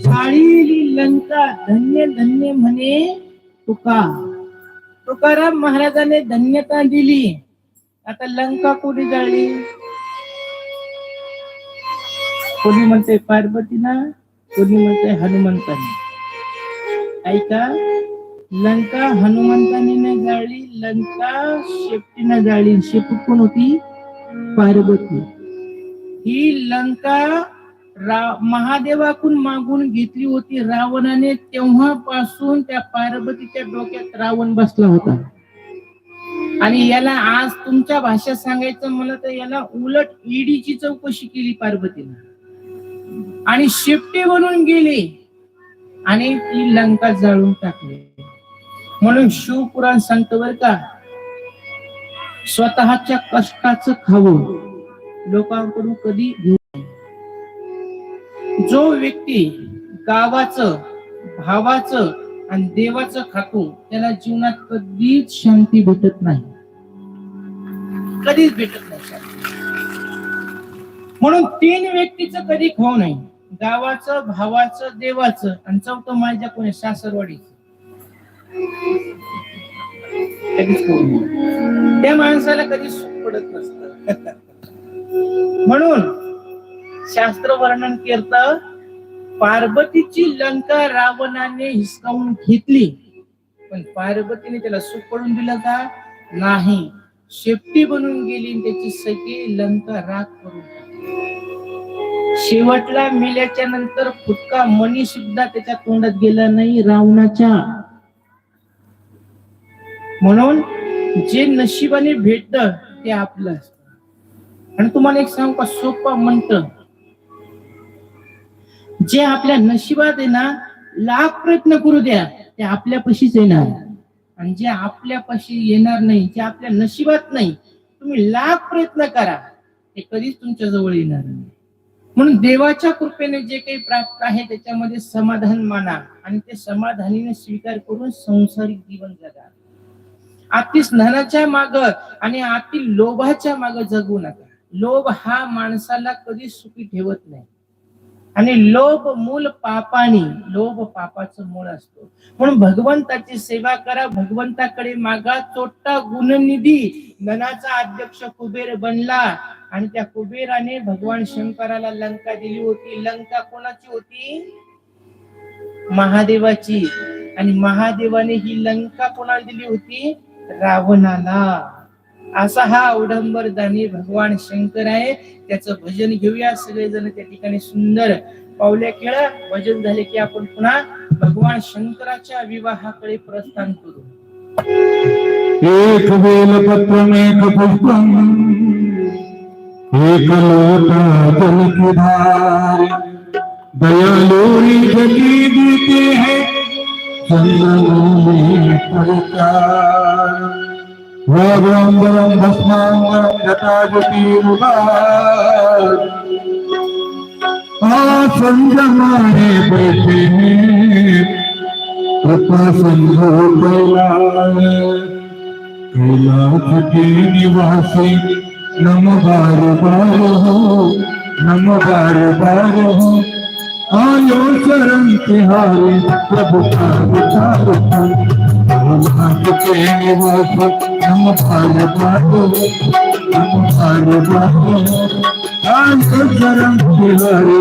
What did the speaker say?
जाळीली लंका धन्य धन्य म्हणे तुका. तुकाराम महाराजाने धन्यता दिली. आता लंका कोणी जाळली? कोणी म्हणते पार्वतीना, कोणी म्हणते हनुमंताने. ऐका, लंका हनुमंताने नाही जाळली, लंका शेपटीनं जाळली. शेपटी कोण होती? पार्वती. ही लंका महादेवाकडून मागून घेतली होती रावणाने. तेव्हापासून त्या पार्वतीच्या डोक्यात रावण बसला होता. आणि याला आज तुमच्या भाषेत सांगायचं म्हणलं तर याला उलट ईडीची चौकशी केली पार्वतीने आणि शेपटी बनून गेली आणि ती लंका जाळून टाकली. म्हणून शिवपुराण सांगतं बर का, स्वतःच्या कष्टाचं खावं लोकांकडून कधी घेऊ नये. जो व्यक्ती गावाचं, भावाचं आणि देवाचं खातो त्याला जीवनात कधीच शांती भेटत नाही, कधीच भेटत नाही शांती. म्हणून 3 व्यक्तीचं कधी खाऊ नाही, गावाचं, भावाचं, देवाचं आणि चौथं माझ्या कोणी सासरवाडीचं. त्या माणसाला कधी सुख पडत नसतं. म्हणून शास्त्र वर्णन करतं, पार्वतीची लंका रावणाने हिसकावून घेतली, पण पार्वतीने त्याला सुख पडून दिलं का? नाही. शेपटी बनून गेली, त्याची सगळी लंका राख करून टाकली. शेवटला मेल्याच्या नंतर फुटका मणी सुद्धा त्याच्या तोंडात गेला नाही रावणाच्या. म्हणून जे नशिबाने भेटत ते आपलं असतं. आणि तुम्हाला एक सांगू का, सोपं म्हणतं, जे आपल्या नशिबात आहे ना, लाख प्रयत्न करू द्या ते आपल्यापाशीच येणार. आणि जे आपल्यापाशी येणार नाही, जे आपल्या नशिबात नाही, तुम्ही लाख प्रयत्न करा ते कधीच तुमच्या जवळ येणार नाही. म्हणून देवाच्या कृपेने जे काही प्राप्त आहे त्याच्यामध्ये समाधान माना आणि ते समाधानीने स्वीकार करून संसारिक जीवन जगा. अति स्नानाच्या माग आणि अति लोभाच्या माग जगू नका. लोभ हा माणसाला कधी सुखी ठेवत नाही आणि लोभ मूल पापानी, लोभ पापाचं मूळ असतो. म्हणून भगवंताची सेवा करा, भगवंताकडे मागा. चोट्टा गुणनिधी मनाचा अध्यक्ष कुबेर बनला आणि त्या कुबेराने भगवान शंकराला लंका दिली होती. लंका कोणाची होती? महादेवाची. आणि महादेवाने ही लंका कोणाला दिली होती? रावणाला. असा हा अवडंबरदानी भगवान शंकर आहे. त्याचं भजन घेऊया सगळेजण. त्या ठिकाणी सुंदर पावल्या केळा भजन झाले की आपण पुन्हा भगवान शंकराच्या विवाहाकडे प्रस्थान करू. एक बेलपत्रम एक पुष्पम एक लोटा जल की धार, दयालु जली देते हैं चंदन में पड़कार, वागंबरम भस्मांगम जटाजटीरुबार, संजमाने बैठे हैं कृपा संभो कैलाश के निवासी नम बार बार हो, नम बार बार हो, आयो शरण तिहारी प्रभु का के निवासी नम बार बार हो, नम बार बार हो, आयो शरण तिहारी